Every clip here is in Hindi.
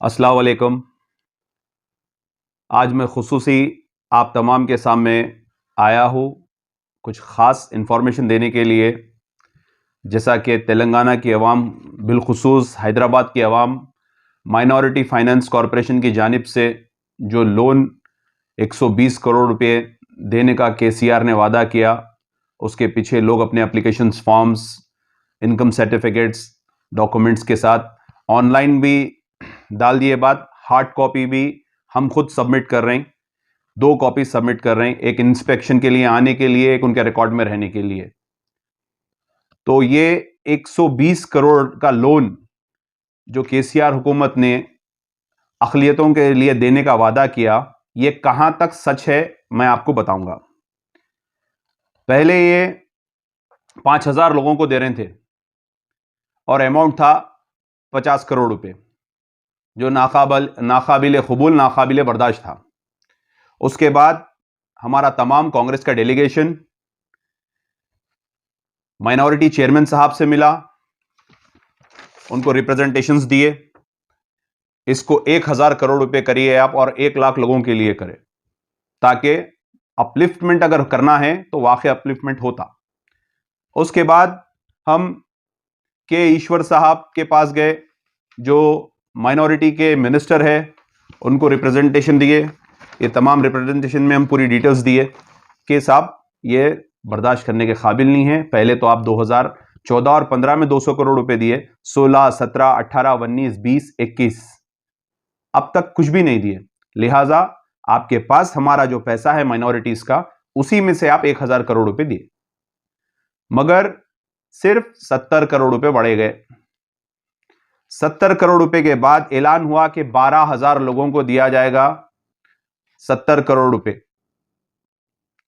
अस्सलाम वालेकुम। आज मैं खुसूसी आप तमाम के सामने आया हूँ कुछ ख़ास इन्फॉर्मेशन देने के लिए। जैसा कि तेलंगाना की अवाम, बिलखुसूस हैदराबाद की अवाम, माइनॉरिटी फाइनेंस कॉरपोरेशन की जानिब से जो लोन 120 करोड़ रुपए देने का केसीआर ने वादा किया, उसके पीछे लोग अपने applications, forms, income certificates, documents के साथ ऑनलाइन भी डाल दिए। बात हार्ड कॉपी भी हम खुद सबमिट कर रहे हैं, 2 कॉपी सबमिट कर रहे हैं, एक इंस्पेक्शन के लिए आने के लिए, एक उनके रिकॉर्ड में रहने के लिए। तो ये 120 करोड़ का लोन जो केसीआर हुकूमत ने अक़लियतों के लिए देने का वादा किया, ये कहां तक सच है मैं आपको बताऊंगा। पहले ये 5000 लोगों को दे रहे थे और अमाउंट था 50 करोड़ रुपए, जो नाकाबिले कबूल, नाकाबिले बर्दाश्त था। उसके बाद हमारा तमाम कांग्रेस का डेलीगेशन माइनॉरिटी चेयरमैन साहब से मिला, उनको रिप्रेजेंटेशंस दिए। इसको 1000 करोड़ रुपए करिए आप और 1 लाख लोगों के लिए करें, ताकि अपलिफ्टमेंट अगर करना है तो वाकई अपलिफ्टमेंट होता। उसके बाद हम के ईश्वर साहब के पास गए, जो माइनॉरिटी के मिनिस्टर है, उनको रिप्रेजेंटेशन दिए। ये तमाम रिप्रेजेंटेशन में हम पूरी डिटेल्स दिए कि साहब ये बर्दाश्त करने के काबिल नहीं है। पहले तो आप 2014 और 15 में 200 करोड़ रुपए दिए, 16, 17, 18, 19, 20, 21, अब तक कुछ भी नहीं दिए। लिहाजा आपके पास हमारा जो पैसा है माइनॉरिटीज का, उसी में से आप 1000 करोड़ रुपए दिए, मगर सिर्फ 70 करोड़ रुपए बढ़े गए। 70 करोड़ रुपए के बाद ऐलान हुआ कि 12000 लोगों को दिया जाएगा 70 करोड़ रुपए,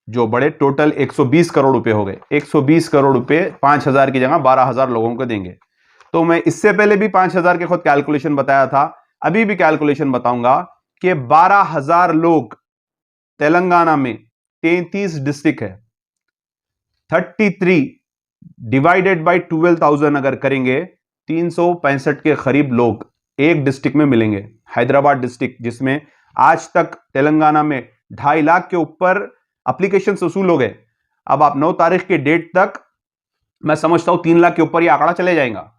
जो बड़े टोटल 120 करोड़ रुपए हो गए। 120 करोड़ रुपए 5000 की जगह 12000 लोगों को देंगे। तो मैं इससे पहले भी 5000 के खुद कैलकुलेशन बताया था, अभी भी कैलकुलेशन बताऊंगा कि 12000 लोग, तेलंगाना में 33 डिस्ट्रिक्ट है, 33 डिवाइडेड बाय 12,000 अगर करेंगे, 365 के करीब लोग एक डिस्ट्रिक्ट में मिलेंगे। हैदराबाद डिस्ट्रिक्ट, जिसमें आज तक तेलंगाना में 2.5 लाख के ऊपर एप्लीकेशन वसूल हो गए। अब आप 9 तारीख के डेट तक मैं समझता हूं 3 लाख के ऊपर यह आंकड़ा चले जाएगा।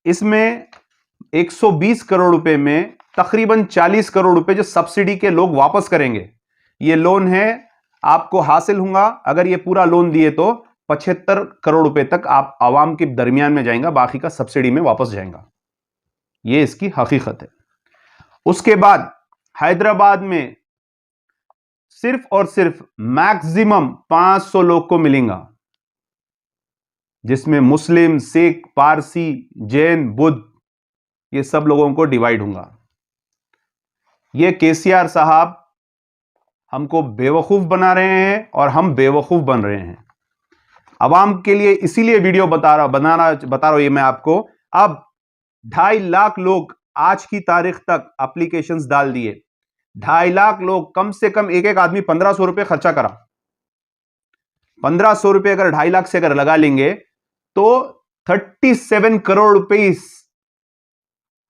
इसमें 120 करोड़ रुपए में तकरीबन 40 करोड़ रुपए जो सब्सिडी के लोग वापस करेंगे। यह लोन है, आपको हासिल होगा अगर ये पूरा लोन दिए तो 75 करोड़ रुपए तक आप आवाम के दरमियान में जाएगा, बाकी का सब्सिडी में वापस जाएगा। यह इसकी हकीकत है। उसके बाद हैदराबाद में सिर्फ और सिर्फ मैक्सिमम 500 लोग को मिलेगा, जिसमें मुस्लिम, सिख, पारसी, जैन, बुद्ध, ये सब लोगों को डिवाइड होगा। ये केसीआर साहब हमको बेवकूफ बना रहे हैं और हम बेवकूफ बन रहे हैं। अवाम के लिए इसीलिए वीडियो बता रहा हूं ये मैं आपको। अब 2.5 लाख लोग आज की तारीख तक एप्लीकेशंस डाल दिए। 2.5 लाख लोग, कम से कम एक आदमी 1500 रुपए खर्चा करा। 1500 रुपए अगर 2.5 लाख से अगर लगा लेंगे तो 37 करोड़ रुपए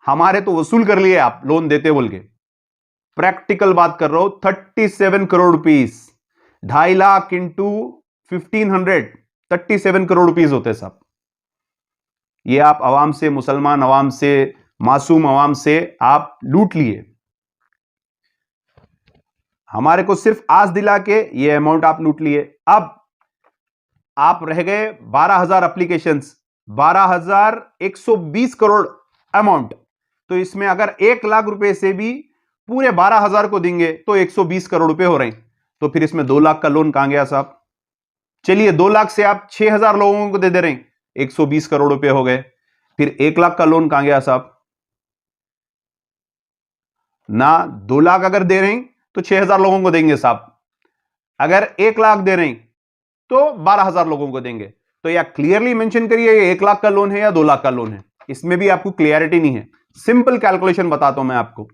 हमारे तो वसूल कर लिए आप लोन देते बोल के। प्रैक्टिकल बात कर रहा हूं, 37 crore rupees, 2.5 lakh into 1500, 37 crore rupees होते साहब। ये आप आवाम से, मुसलमान आवाम से, मासूम आवाम से आप लूट लिए। हमारे को सिर्फ आज दिला के ये अमाउंट आप लूट लिए। अब आप रह गए 12000 एप्लीकेशंस, 12120 करोड़ अमाउंट। तो इसमें अगर 1 लाख रुपए से भी पूरे 12000 को देंगे तो 120 करोड़ रुपए हो रहे हैं। तो फिर इसमें 2 लाख का लोन कहां गया साहब? चलिए 2 लाख से आप 6000 लोगों को दे रहे हैं, 120 करोड़ रुपए हो गए। फिर 1 लाख का लोन कहां गया साहब? ना 2 लाख अगर दे रहे हैं तो 6000 लोगों को देंगे साहब, अगर 1 लाख दे रहे हैं तो 12000 लोगों को देंगे। तो या क्लियरली मेंशन करिए ये 1 लाख का लोन है या 2 लाख का लोन है। इसमें भी आपको क्लियरिटी नहीं है। सिंपल कैलकुलेशन बताता हूं मैं आपको।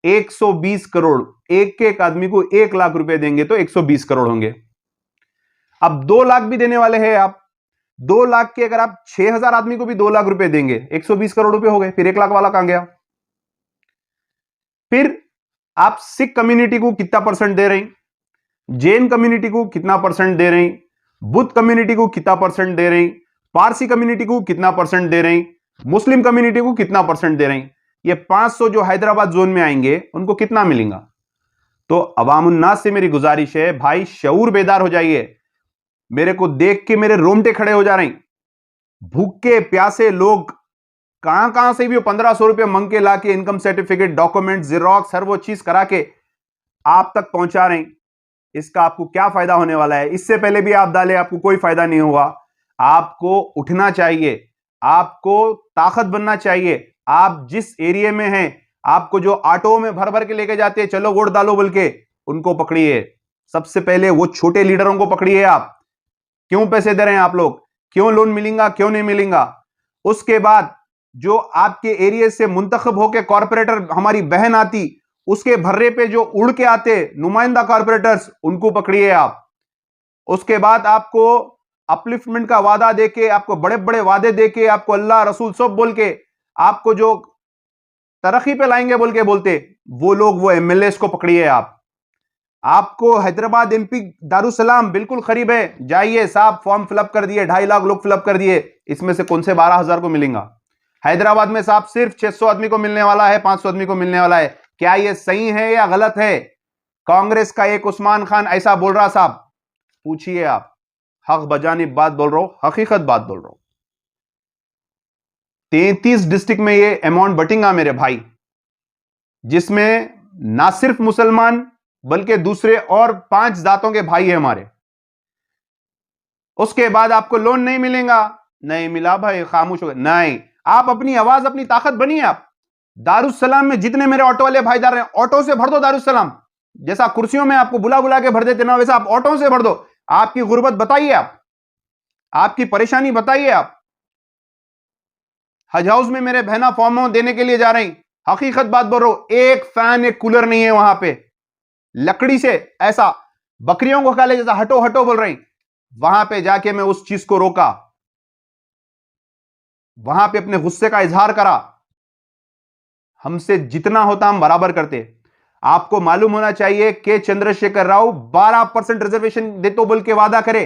120 करोड़, एक आदमी को 1 लाख रुपए देंगे तो 120 करोड़ होंगे। अब 2 लाख भी देने वाले हैं आप, 2 लाख के अगर आप 6,000 आदमी को भी 2 लाख रुपए देंगे, 120 करोड़ रुपए हो गए। फिर 1 लाख वाला कहां गया? फिर आप सिख कम्युनिटी को कितना परसेंट दे रहे हैं, जैन कम्युनिटी को कितना परसेंट दे रहे हैं, बुद्ध कम्युनिटी को कितना परसेंट दे रहे हैं, पारसी कम्युनिटी को कितना परसेंट दे रहे हैं, मुस्लिम कम्युनिटी को कितना परसेंट दे रहे हैं। ये 500 जो हैदराबाद जोन में आएंगे उनको कितना मिलेगा? तो अवामुन्नास से मेरी गुजारिश है, भाई शऊर बेदार हो जाइए। मेरे को देख के मेरे रोंगटे खड़े हो जा रहे हैं। भूखे प्यासे लोग कहां से भी 1500 रुपए मंग के लाके इनकम सर्टिफिकेट, डॉक्यूमेंट, जेरोक्स, हर वो चीज करा के आप तक पहुंचा रहे हैं। इसका आपको क्या फायदा होने वाला है? इससे पहले भी आप डाले, आपको कोई फायदा नहीं हुआ। आपको उठना चाहिए, आपको ताकत बनना चाहिए। आप जिस एरिया में हैं, आपको जो ऑटो में भर भर के लेके जाते हैं, चलो वोट डालो बोल के, उनको पकड़िए। सबसे पहले वो छोटे लीडरों को पकड़िए। आप क्यों पैसे दे रहे हैं? आप लोग क्यों लोन मिलेगा, क्यों नहीं मिलेगा? उसके बाद जो आपके एरिया से मुंतखब होकर कॉर्पोरेटर, हमारी बहन आती, उसके भर्रे पे जो उड़ के आते नुमाइंदा कॉर्पोरेटर्स, उनको पकड़िए आप। उसके बाद आपको अपलिफ्टमेंट का वादा देके, आपको बड़े बड़े वादे देके, आपको अल्लाह रसूल सब बोल के, आपको जो तरक्की पे लाएंगे बोल के बोलते, वो लोग, वो एमएलए को पकड़िए आप। आपको हैदराबाद एमपी दारुसलाम बिल्कुल करीब है, जाइए साहब, फॉर्म फिलअप कर दिए, 2.5 लाख लोग फिलअप कर दिए, इसमें से कौन से 12,000 को मिलेगा? हैदराबाद में साहब सिर्फ 600 आदमी को मिलने वाला है, 500 आदमी को मिलने वाला है। क्या यह सही है या गलत है? कांग्रेस का एक उस्मान खान ऐसा बोल रहा, साहब पूछिए आप। हक बजानी बात बोल रहा हूं, हकीकत बात बोल रहा हूं। 33 डिस्ट्रिक्ट में ये अमाउंट बटेगा मेरे भाई, जिसमें ना सिर्फ मुसलमान बल्कि दूसरे और 5 जातों के भाई है हमारे। उसके बाद आपको लोन नहीं मिलेगा? नहीं मिला भाई, खामोश हो गए। नहीं, आप अपनी आवाज, अपनी ताकत बनिए। आप दारुसलाम में जितने मेरे ऑटो वाले भाई जा रहे हैं, ऑटो से भर दो दारुसलाम। जैसा कुर्सियों में आपको बुला बुला के भर देते ना, वैसा आप ऑटो से भर दो। आपकी गुर्बत बताइए, आप आपकी परेशानी बताइए। आप हज हाउस में मेरे बहना फॉर्म देने के लिए जा रही, हकीकत बात बोल रहा हूं, एक फैन, एक कूलर नहीं है वहां पे। लकड़ी से ऐसा बकरियों को खाले जैसा हटो हटो बोल रही। वहां पे जाके मैं उस चीज को रोका, वहां पे अपने गुस्से का इजहार करा। हमसे जितना होता हम बराबर करते। आपको मालूम होना चाहिए कि चंद्रशेखर राव 12% रिजर्वेशन देतो बोल के वादा करे,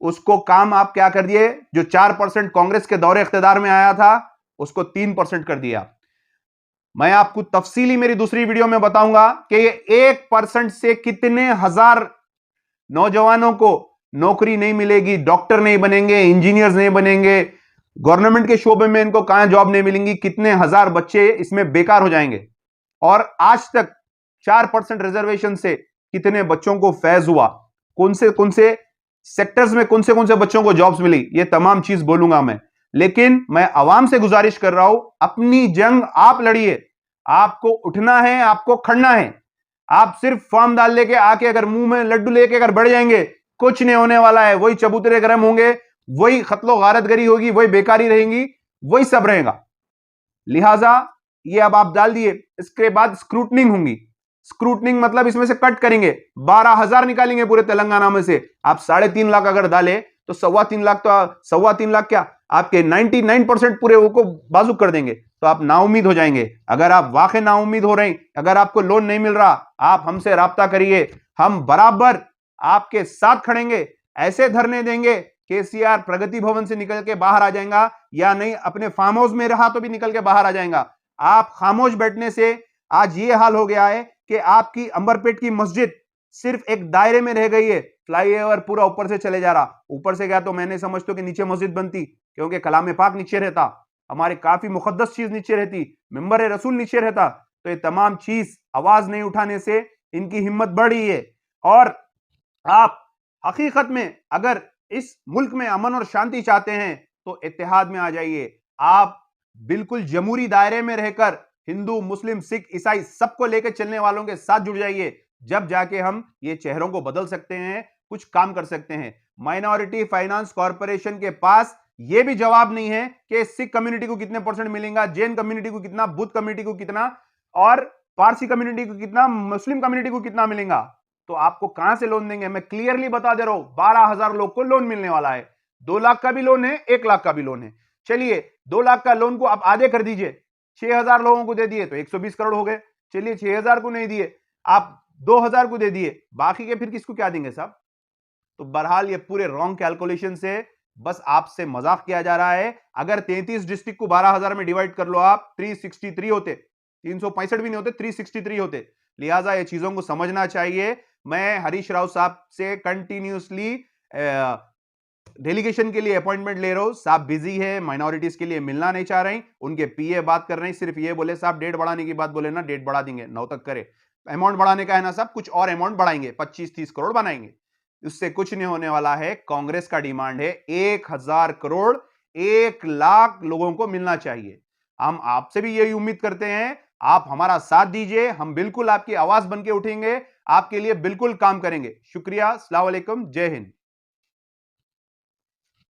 उसको काम आप क्या कर दिए? जो 4% कांग्रेस के दौरे इख्तिदार में आया था, उसको 3% कर दिया। मैं आपको तफसीली मेरी दूसरी वीडियो में बताऊंगा कि ये 1% से कितने हजार नौजवानों को नौकरी नहीं मिलेगी, डॉक्टर नहीं बनेंगे, इंजीनियर्स नहीं बनेंगे, गवर्नमेंट के शोबे में इनको कहां जॉब नहीं मिलेंगी, कितने हजार बच्चे इसमें बेकार हो जाएंगे। और आज तक 4% रिजर्वेशन से कितने बच्चों को फैज हुआ, कौन से सेक्टर्स में कौन से बच्चों को जॉब्स मिली, ये तमाम चीज बोलूंगा मैं। लेकिन मैं आवाम से गुजारिश कर रहा हूं, अपनी जंग आप लड़िए। आपको उठना है, आपको खड़ना है। आप सिर्फ फॉर्म डाल लेके आके अगर मुंह में लड्डू लेके अगर बढ़ जाएंगे, कुछ नहीं होने वाला है। वही चबूतरे गर्म होंगे, वही खतलो गारतगरी होगी, वही बेकारी रहेंगी, वही सब रहेगा। लिहाजा ये अब आप डाल दिए, इसके बाद स्क्रूटनिंग होंगी। स्क्रूटनिंग मतलब इसमें से कट करेंगे, 12,000 निकालेंगे पूरे तेलंगाना में से। आप 3.5 लाख अगर डाले तो 3.25 लाख, तो 3.25 लाख क्या, आपके 99% पूरे वो को बाजू कर देंगे। तो आप नाउमीद हो जाएंगे। अगर आप वाकई नाउमीद हो रहे हैं, अगर आपको लोन नहीं मिल रहा, आप हमसे राब्ता करिए, हम बराबर आपके साथ खड़ेंगे। ऐसे धरने देंगे, केसीआर प्रगति भवन से निकल के बाहर आ जाएगा, या नहीं अपने फार्म हाउस में रहा तो भी निकल के बाहर आ जाएगा। आप खामोश बैठने से आज ये हाल हो गया है कि आपकी अंबरपेट की मस्जिद सिर्फ एक दायरे में रह गई है। फ्लाईओवर पूरा ऊपर से चले जा रहा, ऊपर से गया तो मैंने समझता कि नीचे मस्जिद बनती, क्योंकि कलाम पाक नीचे रहता, हमारे काफी मुकद्दस चीज नीचे रहती, मिंबर रसूल नीचे रहता। तो ये तमाम चीज आवाज नहीं उठाने से इनकी हिम्मत बढ़ी है। और आप हकीकत में अगर इस मुल्क में अमन और शांति चाहते हैं तो इत्तेहाद में आ जाइए। आप बिल्कुल जमहूरी दायरे में रहकर हिंदू, मुस्लिम, सिख, ईसाई सबको लेकर चलने वालों के साथ जुड़ जाइए। जब जाके हम ये चेहरों को बदल सकते हैं, कुछ काम कर सकते हैं। माइनॉरिटी फाइनेंस कॉर्पोरेशन के पास यह भी जवाब नहीं है कि सिख कम्युनिटी को कितने परसेंट मिलेगा, जैन कम्युनिटी को कितना, बुद्ध कम्युनिटी को कितना, और पारसी कम्युनिटी को कितना, मुस्लिम कम्युनिटी को कितना मिलेगा। तो आपको कहां से लोन देंगे? मैं क्लियरली बता दे रहा हूं, 12,000 लोग को लोन मिलने वाला है। 2 लाख का भी लोन है, 1 लाख का भी लोन है। चलिए 2 लाख का लोन को आप आधे कर दीजिए, 6,000 लोगों को दे दिए तो 120 करोड़ हो गए। चलिए 6,000 को नहीं दिए, आप 2,000 को दे दिए, बाकी के फिर किसको क्या देंगे साहब? तो बहरहाल ये पूरे रॉन्ग कैलकुलेशन से बस आपसे मजाक किया जा रहा है। अगर 33 डिस्ट्रिक्ट को 12,000 में डिवाइड कर लो आप, 363 होते, 365 भी नहीं होते, 363 होते। लिहाजा ये चीजों को समझना चाहिए। मैं हरीश राव साहब से कंटिन्यूसली डेलीगेशन के लिए अपॉइंटमेंट ले रहा हूं, साहब बिजी है, माइनॉरिटीज के लिए मिलना नहीं चाह रहे, उनके पीए बात कर रहे हैं, सिर्फ ये बोले साहब डेट बढ़ाने की बात बोले ना, डेट बढ़ा देंगे 9 तक करे। अमाउंट बढ़ाने का है ना साहब, कुछ और अमाउंट बढ़ाएंगे, 25-30 करोड़ बनाएंगे, उससे कुछ नहीं होने वाला है। कांग्रेस का डिमांड है 1,000 करोड़, 1 लाख लोगों को मिलना चाहिए। हम आपसे भी यही उम्मीद करते हैं, आप हमारा साथ दीजिए, हम बिल्कुल आपकी आवाज बन के उठेंगे, आपके लिए बिल्कुल काम करेंगे। शुक्रिया, अस्सलाम वालेकुम, जय हिंद।